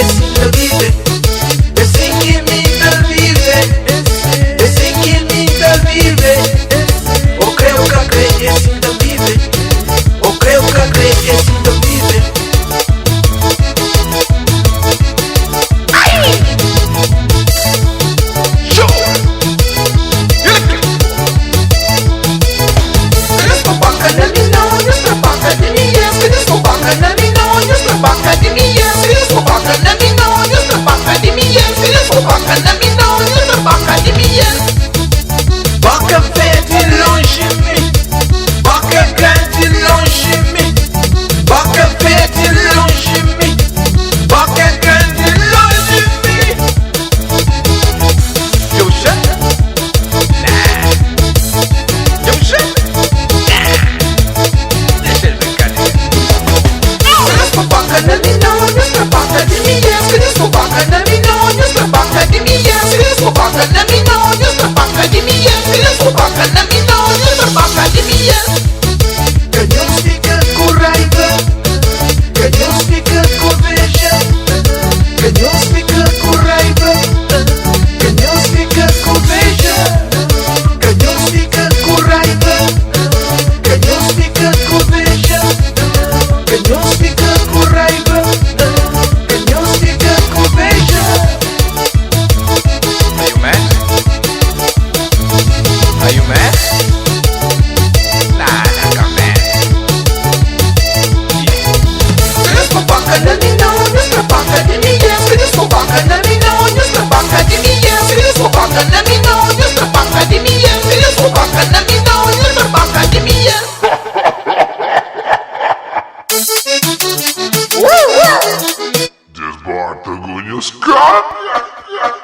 assim da vida, assim que me da vida, assim que me da vida. O creu que acredite assim da vida, o creu que acredite assim da vida. Boca verde longe de mim, boca grande longe de mim, boca verde longe de mim, boca grande longe de mim. Eu já? Eu já? Deixa ele brincar. Boca na minha olha, boca de mim, boca na minha olha, boca de mim, boca na minha olha, boca de mim. Boca na minha olha, boca de minha. Canhões fica com raiva, canhões fica com veja, canhões fica com raiva, canhões fica com veja, canhões fica com raiva, canhões fica com veja, canhões fica com raiva, canhões fica com veja. Are you mad? Are you mad? Nah, not mad. Yeah. Boca na minha olha, boca de minha. Boca na minha olha, boca de minha. Boca na minha olha, boca de minha. Boca na minha olha, boca de minha. Desbarta, Gunhos, cara!